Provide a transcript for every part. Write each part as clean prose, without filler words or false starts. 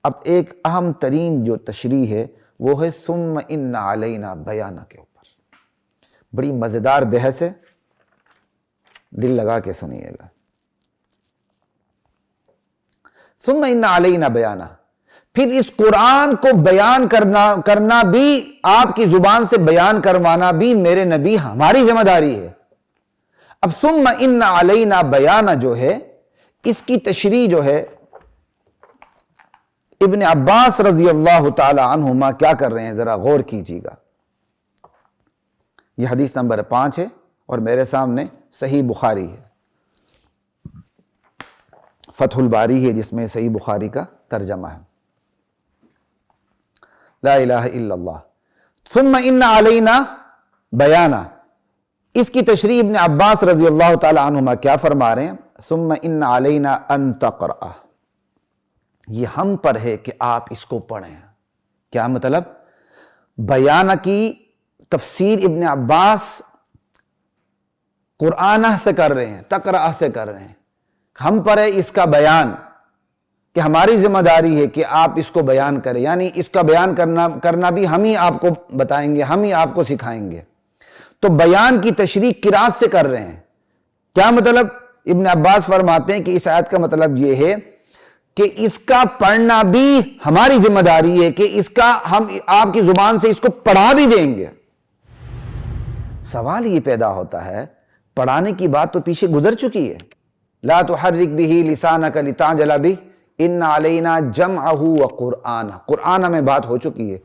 اب ایک اہم ترین جو تشریح ہے وہ ہے ثم ان علینا بیانہ کے اوپر. بڑی مزیدار بحث ہے، دل لگا کے سنیے گا. ثم ان علینا بیانہ، پھر اس قرآن کو بیان کرنا بھی، آپ کی زبان سے بیان کروانا بھی میرے نبی ہماری ذمہ داری ہے. اب ثم ان علینا بیانہ جو ہے، اس کی تشریح جو ہے ابن عباس رضی اللہ تعالی عنہما کیا کر رہے ہیں، ذرا غور کیجیے گا. یہ حدیث نمبر 5 ہے اور میرے سامنے صحیح بخاری ہے، فتح الباری ہے جس میں صحیح بخاری کا ترجمہ ہے. لا الہ الا اللہ. ثم ان علینا بیانہ، اس کی تشریح ابن عباس رضی اللہ تعالی عنہما کیا فرما رہے ہیں، ثم ان علینا ان تقرأ، یہ ہم پر ہے کہ آپ اس کو پڑھیں. کیا مطلب؟ بیانہ کی تفسیر ابن عباس قرآنہ سے کر رہے ہیں، تقرأ سے کر رہے ہیں. ہم پر ہے اس کا بیان، کہ ہماری ذمہ داری ہے کہ آپ اس کو بیان کریں، یعنی اس کا بیان کرنا بھی ہم ہی آپ کو بتائیں گے، ہم ہی آپ کو سکھائیں گے. تو بیان کی تشریح قرات سے کر رہے ہیں. کیا مطلب؟ ابن عباس فرماتے ہیں کہ اس آیت کا مطلب یہ ہے کہ اس کا پڑھنا بھی ہماری ذمہ داری ہے، کہ اس کا ہم آپ کی زبان سے اس کو پڑھا بھی دیں گے. سوال یہ پیدا ہوتا ہے، پڑھانے کی بات تو پیچھے گزر چکی ہے. لا تحرک به لسانک لتعجل به ان علینا جمعہ وقرآنہ، قرآن میں بات ہو چکی ہے.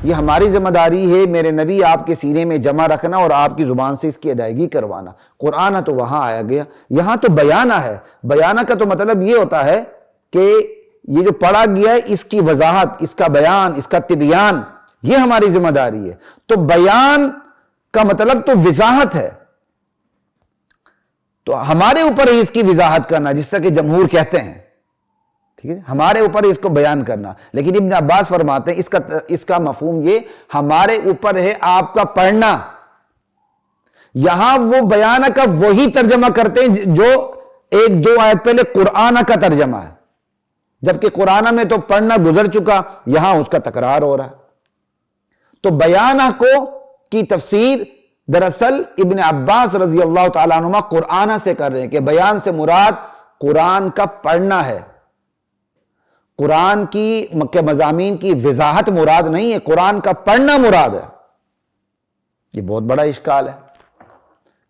یہ ہماری ذمہ داری ہے میرے نبی آپ کے سینے میں جمع رکھنا اور آپ کی زبان سے اس کی ادائیگی کروانا. قرآن تو وہاں آیا گیا، یہاں تو بیانہ ہے. بیانہ کا تو مطلب یہ ہوتا ہے کہ یہ جو پڑھا گیا ہے اس کی وضاحت، اس کا بیان، اس کا تبیان، یہ ہماری ذمہ داری ہے. تو بیان کا مطلب تو وضاحت ہے، تو ہمارے اوپر ہی اس کی وضاحت کرنا، جس طرح کہ جمہور کہتے ہیں. ٹھیک ہے، ہمارے اوپر اس کو بیان کرنا. لیکن ابن عباس فرماتے ہیں اس کا مفہوم یہ ہمارے اوپر ہے آپ کا پڑھنا. یہاں وہ بیانہ کا وہی ترجمہ کرتے ہیں جو 1-2 آیت پہلے قرآن کا ترجمہ ہے، جبکہ قرآن میں تو پڑھنا گزر چکا، یہاں اس کا تکرار ہو رہا ہے. تو بیانہ کی تفسیر دراصل ابن عباس رضی اللہ تعالیٰ عنہما قرآن سے کر رہے ہیں، کہ بیان سے مراد قرآن کا پڑھنا ہے. قرآن کی مضامین کی وضاحت مراد نہیں ہے، قرآن کا پڑھنا مراد ہے. یہ بہت بڑا اشکال ہے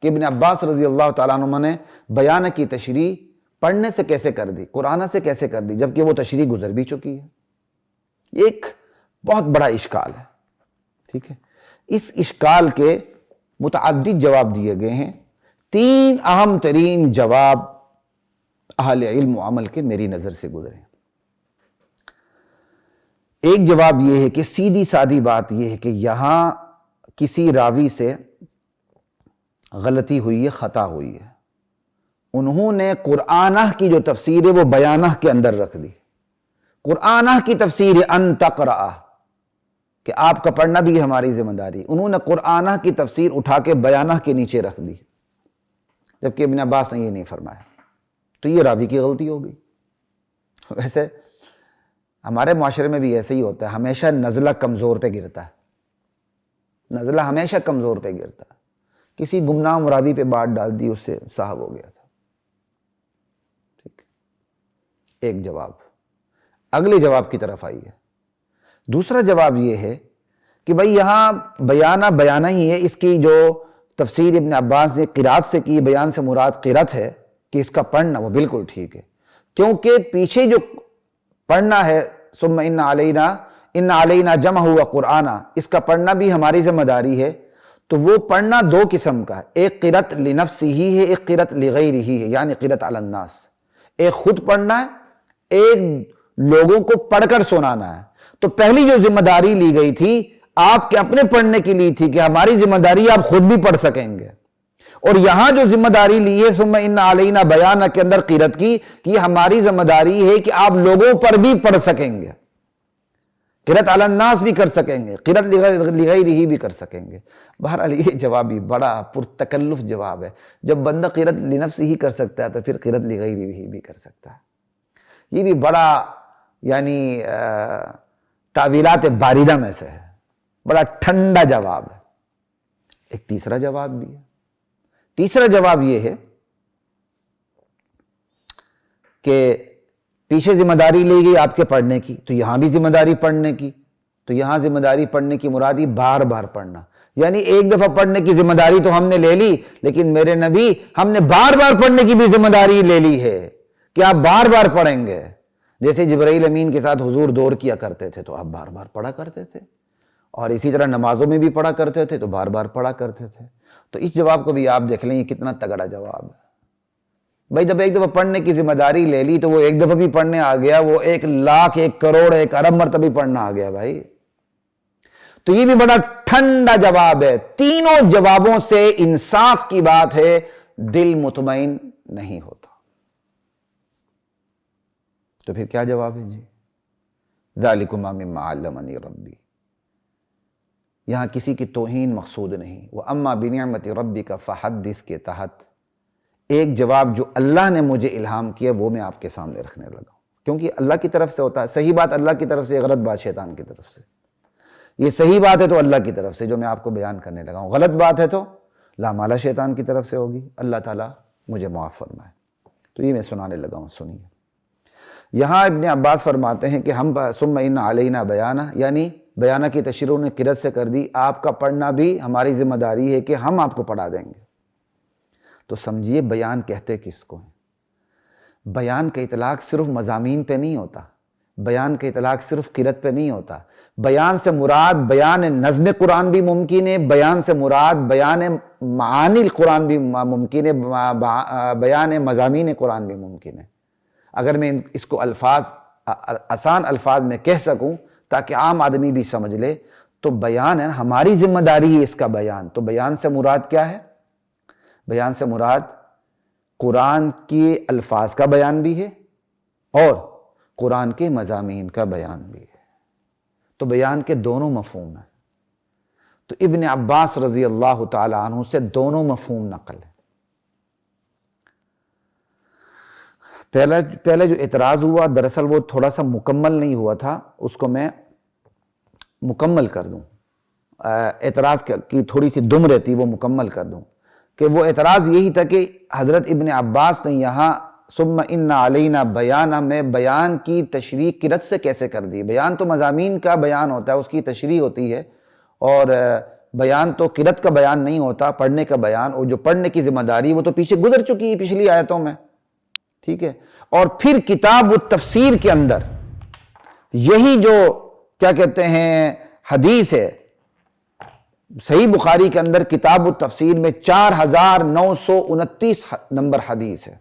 کہ ابن عباس رضی اللہ تعالیٰ عنہ نے بیان کی تشریح پڑھنے سے کیسے کر دی، قرآن سے کیسے کر دی، جبکہ وہ تشریح گزر بھی چکی ہے. یہ ایک بہت بڑا اشکال ہے. ٹھیک ہے، اس اشکال کے متعدد جواب دیے گئے ہیں. 3 اہم ترین جواب اہل علم و عمل کے میری نظر سے گزرے. ایک جواب یہ ہے کہ سیدھی سادی بات یہ ہے کہ یہاں کسی راوی سے غلطی ہوئی ہے، خطا ہوئی ہے. انہوں نے قرآنہ کی جو تفسیر ہے وہ بیانہ کے اندر رکھ دی. قرآنہ کی تفسیر ان تقرأ، کہ آپ کا پڑھنا بھی ہماری ذمہ داری. انہوں نے قرآنہ کی تفسیر اٹھا کے بیانہ کے نیچے رکھ دی، جبکہ ابن عباس نے یہ نہیں فرمایا. تو یہ راوی کی غلطی ہو گئی. ویسے ہمارے معاشرے میں بھی ایسے ہی ہوتا ہے، ہمیشہ نزلہ کمزور پہ گرتا ہے. نزلہ ہمیشہ کمزور پہ گرتا ہے. کسی گمنام راوی پہ بات ڈال دی، اس سے صاحب ہو گیا تھا. ٹھیک، ایک جواب. اگلے جواب کی طرف آئیے. دوسرا جواب یہ ہے کہ بھئی یہاں بیانہ ہی ہے. اس کی جو تفسیر ابن عباس نے قرات سے کی، بیان سے مراد قرات ہے، کہ اس کا پڑھنا وہ بالکل ٹھیک ہے، کیونکہ پیچھے جو پڑھنا ہے ثم ان علینا جمع ہوا قرآن، اس کا پڑھنا بھی ہماری ذمہ داری ہے. تو وہ پڑھنا 2 قسم کا ہے، ایک قرات لنفسہ ہی ہے، ایک قرات لغیرہ ہے، یعنی قرات علی الناس. ایک خود پڑھنا ہے، ایک لوگوں کو پڑھ کر سنانا ہے. تو پہلی جو ذمہ داری لی گئی تھی آپ کے اپنے پڑھنے کی لی تھی، کہ ہماری ذمہ داری آپ خود بھی پڑھ سکیں گے. اور یہاں جو ذمہ داری لی ہے ثم ان علینا بیانہ کے اندر قرات کی، کہ یہ ہماری ذمہ داری ہے کہ آپ لوگوں پر بھی پڑھ سکیں گے، قرات علی الناس بھی کر سکیں گے، قرات لغیرہ بھی کر سکیں گے. بہرحال یہ جواب بھی بڑا پرتکلف جواب ہے. جب بندہ قرات لنفسہ ہی کر سکتا ہے تو پھر قرات لغیرہ بھی کر سکتا ہے. یہ بھی بڑا یعنی تعویلات باردہ میں سے ہے، بڑا ٹھنڈا جواب ہے۔ ایک تیسرا جواب بھی ہے۔ تیسرا جواب یہ ہے کہ پیچھے ذمہ داری لی گئی آپ کے پڑھنے کی، تو یہاں بھی ذمہ داری پڑھنے کی، تو یہاں ذمہ داری پڑھنے کی مرادی بار بار پڑھنا، یعنی ایک دفعہ پڑھنے کی ذمہ داری تو ہم نے لے لی، لیکن میرے نبی ہم نے بار بار پڑھنے کی بھی ذمہ داری لے لی ہے کہ آپ بار بار پڑھیں گے۔ جیسے جبرائیل امین کے ساتھ حضور دور کیا کرتے تھے تو آپ بار بار پڑھا کرتے تھے، اور اسی طرح نمازوں میں بھی پڑھا کرتے تھے تو بار بار پڑھا کرتے تھے۔ تو اس جواب کو بھی آپ دیکھ لیں، یہ کتنا تگڑا جواب ہے بھائی۔ جب ایک دفعہ پڑھنے کی ذمہ داری لے لی تو وہ ایک دفعہ بھی پڑھنے آ گیا، وہ 1,00,000 1 کروڑ 1 ارب مرتبہ پڑھنا آ گیا بھائی۔ تو یہ بھی بڑا ٹھنڈا جواب ہے۔ تینوں جوابوں سے انصاف کی بات ہے، دل مطمئن نہیں ہوتا۔ تو پھر کیا جواب ہے جی؟ ذالکما مما علمنی ربی، یہاں کسی کی توہین مقصود نہیں۔ واما بنعمت ربک فحدث کے تحت ایک جواب جو اللہ نے مجھے الہام کیا وہ میں آپ کے سامنے رکھنے لگا ہوں، کیونکہ اللہ کی طرف سے ہوتا ہے۔ صحیح بات اللہ کی طرف سے، غلط بات شیطان کی طرف سے۔ یہ صحیح بات ہے تو اللہ کی طرف سے جو میں آپ کو بیان کرنے لگا ہوں، غلط بات ہے تو لامالا شیطان کی طرف سے ہوگی۔ اللہ تعالیٰ مجھے معاف فرمائے۔ تو یہ میں سنانے لگا ہوں، سنیے۔ یہاں ابن عباس فرماتے ہیں کہ ہم ثم ان علینا بیانہ، یعنی بیانہ کی تشریح نے قرأت سے کر دی، آپ کا پڑھنا بھی ہماری ذمہ داری ہے کہ ہم آپ کو پڑھا دیں گے۔ تو سمجھیے بیان کہتے کس کو ہیں؟ بیان کا اطلاق صرف مضامین پہ نہیں ہوتا، بیان کا اطلاق صرف قرأت پہ نہیں ہوتا۔ بیان سے مراد بیان نظم قرآن بھی ممکن ہے، بیان سے مراد بیان معانی القرآن بھی ممکن ہے، بیان مضامین قرآن بھی ممکن ہے۔ اگر میں اس کو آسان الفاظ میں کہہ سکوں تاکہ عام آدمی بھی سمجھ لے، تو بیان ہے، ہماری ذمہ داری ہے اس کا بیان۔ تو بیان سے مراد کیا ہے؟ بیان سے مراد قرآن کے الفاظ کا بیان بھی ہے اور قرآن کے مضامین کا بیان بھی ہے۔ تو بیان کے دونوں مفہوم ہیں۔ تو ابن عباس رضی اللہ تعالی عنہ سے دونوں مفہوم نقل ہے۔ پہلے جو اعتراض ہوا دراصل وہ تھوڑا سا مکمل نہیں ہوا تھا، اس کو میں مکمل کر دوں۔ اعتراض کی تھوڑی سی دم رہتی وہ مکمل کر دوں، کہ وہ اعتراض یہی تھا کہ حضرت ابن عباس نے یہاں ثم ان علینا بیانہ میں بیان کی تشریح قرأت سے کیسے کر دی؟ بیان تو مضامین کا بیان ہوتا ہے، اس کی تشریح ہوتی ہے، اور بیان تو قرأت کا بیان نہیں ہوتا، پڑھنے کا بیان، اور جو پڑھنے کی ذمہ داری وہ تو پیچھے گزر چکی ہے پچھلی آیتوں میں، ٹھیک ہے۔ اور پھر کتاب التفسیر کے اندر یہی جو کیا کہتے ہیں حدیث ہے، صحیح بخاری کے اندر کتاب التفسیر میں 4929 نمبر حدیث ہے،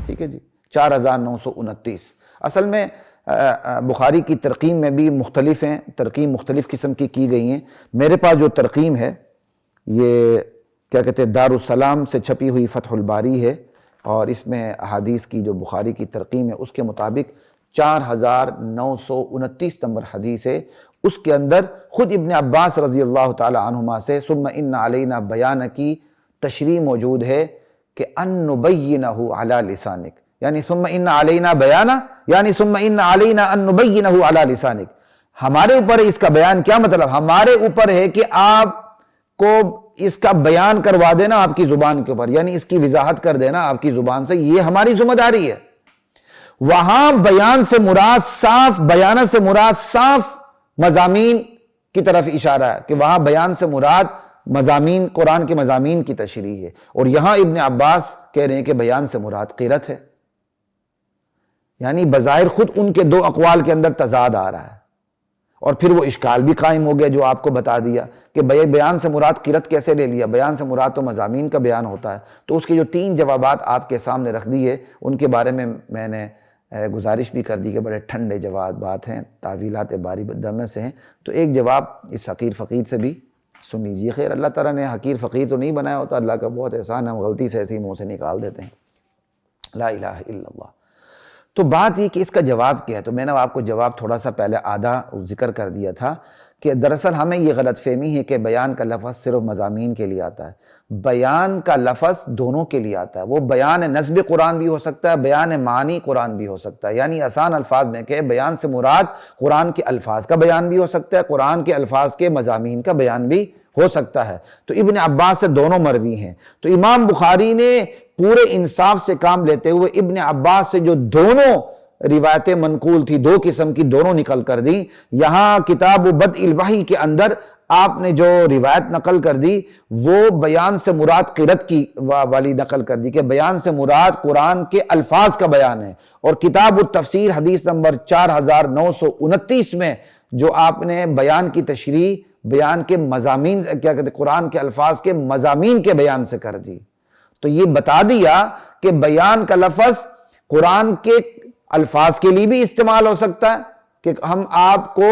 ٹھیک ہے جی، 4929۔ اصل میں بخاری کی ترقیم میں بھی مختلف ہیں، ترقیم مختلف قسم کی گئی ہیں۔ میرے پاس جو ترقیم ہے یہ کیا کہتے ہیں دارالسلام سے چھپی ہوئی فتح الباری ہے، اور اس میں احادیث کی جو بخاری کی ترقیم ہے اس کے مطابق 4929 نمبر حدیث ہے۔ اس کے اندر خود ابن عباس رضی اللہ تعالی عنہما سے ثم ان علینا بیان کی تشریح موجود ہے کہ ان نبینہ علی لسانک، یعنی ثم ان علینا بیانہ یعنی ثم ان علینا ان نبینہ علی لسانک، ہمارے اوپر اس کا بیان، کیا مطلب؟ ہمارے اوپر ہے کہ آپ کو اس کا بیان کروا دینا آپ کی زبان کے اوپر، یعنی اس کی وضاحت کر دینا آپ کی زبان سے، یہ ہماری ذمہ داری ہے۔ وہاں بیان سے مراد صاف، بیانہ سے مراد صاف مضامین کی طرف اشارہ ہے، کہ وہاں بیان سے مراد مضامین، قرآن کے مضامین کی تشریح ہے، اور یہاں ابن عباس کہہ رہے ہیں کہ بیان سے مراد قرأت ہے، یعنی بظاہر خود ان کے دو اقوال کے اندر تضاد آ رہا ہے۔ اور پھر وہ اشکال بھی قائم ہو گیا جو آپ کو بتا دیا کہ بیان سے مراد قرأت کیسے لے لیا، بیان سے مراد تو مضامین کا بیان ہوتا ہے۔ تو اس کے جو 3 جوابات آپ کے سامنے رکھ دیے، ان کے بارے میں نے گزارش بھی کر دی کہ بڑے ٹھنڈے جوابات ہیں، تعویلات باری دمے سے ہیں۔ تو ایک جواب اس حقیر فقیر سے بھی سن لیجیے۔ خیر اللہ تعالیٰ نے حقیر فقیر تو نہیں بنایا ہوتا، اللہ کا بہت احسان ہے، ہم غلطی سے ایسے ہی منہ سے نکال دیتے ہیں، لا الہ الا اللہ۔ تو بات یہ کہ اس کا جواب کیا ہے، تو میں نے آپ کو جواب تھوڑا سا پہلے آدھا ذکر کر دیا تھا کہ دراصل ہمیں یہ غلط فہمی ہے کہ بیان کا لفظ صرف مضامین کے لیے آتا ہے۔ بیان کا لفظ دونوں کے لیے آتا ہے، وہ بیان نظم قرآن بھی ہو سکتا ہے، بیان معنی قرآن بھی ہو سکتا ہے، یعنی آسان الفاظ میں کہ بیان سے مراد قرآن کے الفاظ کا بیان بھی ہو سکتا ہے، قرآن کے الفاظ کے مضامین کا بیان بھی ہو سکتا ہے۔ تو ابن عباس سے دونوں مروی ہیں۔ تو امام بخاری نے پورے انصاف سے کام لیتے ہوئے ابن عباس سے جو دونوں روایتیں منقول تھی، دو قسم کی، دونوں نقل کر دی۔ یہاں کتاب بدء الوحی کے اندر آپ نے جو روایت نقل کر دی وہ بیان سے مراد قرأت کی والی نقل کر دی کہ بیان سے مراد قرآن کے الفاظ کا بیان ہے، اور کتاب التفسیر حدیث نمبر 4929 میں جو آپ نے بیان کی تشریح بیان کے مضامین کیا کہتے ہیں قرآن کے الفاظ کے مضامین کے بیان سے کر دی۔ تو یہ بتا دیا کہ بیان کا لفظ قرآن کے الفاظ کے لیے بھی استعمال ہو سکتا ہے کہ ہم آپ کو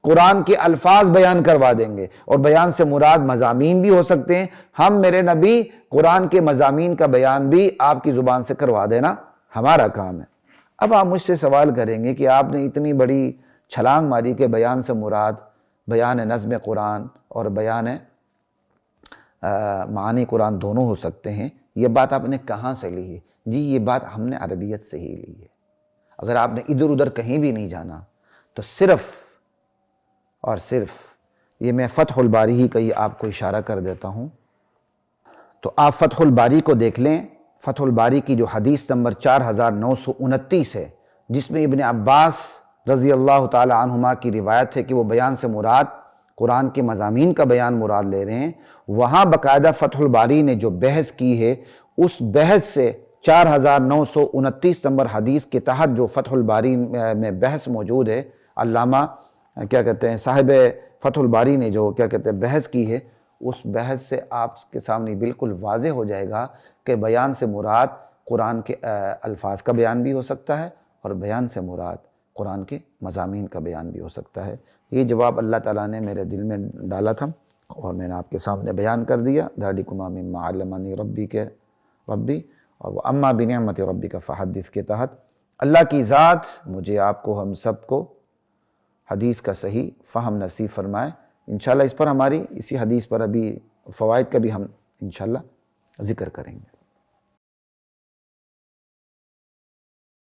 قرآن کے الفاظ بیان کروا دیں گے، اور بیان سے مراد مضامین بھی ہو سکتے ہیں۔ ہم میرے نبی قرآن کے مضامین کا بیان بھی آپ کی زبان سے کروا دینا ہمارا کام ہے۔ اب آپ مجھ سے سوال کریں گے کہ آپ نے اتنی بڑی چھلانگ ماری کہ بیان سے مراد بیان نظم قرآن اور بیان معانی قرآن دونوں ہو سکتے ہیں، یہ بات آپ نے کہاں سے لی ہے؟ جی یہ بات ہم نے عربیت سے ہی لی ہے۔ اگر آپ نے ادھر ادھر کہیں بھی نہیں جانا تو صرف اور صرف یہ میں فتح الباری ہی کا یہ آپ کو اشارہ کر دیتا ہوں، تو آپ فتح الباری کو دیکھ لیں۔ فتح الباری کی جو حدیث نمبر 4929 ہے، جس میں ابن عباس رضی اللہ تعالی عنہما کی روایت ہے کہ وہ بیان سے مراد قرآن کے مضامین کا بیان مراد لے رہے ہیں، وہاں باقاعدہ فتح الباری نے جو بحث کی ہے اس بحث سے 4929 نمبر حدیث کے تحت جو فتح الباری میں بحث موجود ہے، علامہ کیا کہتے ہیں صاحب فتح الباری نے جو کیا کہتے ہیں بحث کی ہے، اس بحث سے آپ کے سامنے بالکل واضح ہو جائے گا کہ بیان سے مراد قرآن کے الفاظ کا بیان بھی ہو سکتا ہے، اور بیان سے مراد قرآن کے مضامین کا بیان بھی ہو سکتا ہے۔ یہ جواب اللہ تعالیٰ نے میرے دل میں ڈالا تھا اور میں نے آپ کے سامنے بیان کر دیا۔ ذالکما مما علمنی ربی کے ربی اور اما بنعمت ربی کا فحدث کے تحت اللہ کی ذات مجھے آپ کو ہم سب کو حدیث کا صحیح فہم نصیب فرمائے۔ انشاءاللہ اس پر ہماری اسی حدیث پر ابھی فوائد کا بھی ہم انشاءاللہ ذکر کریں گے۔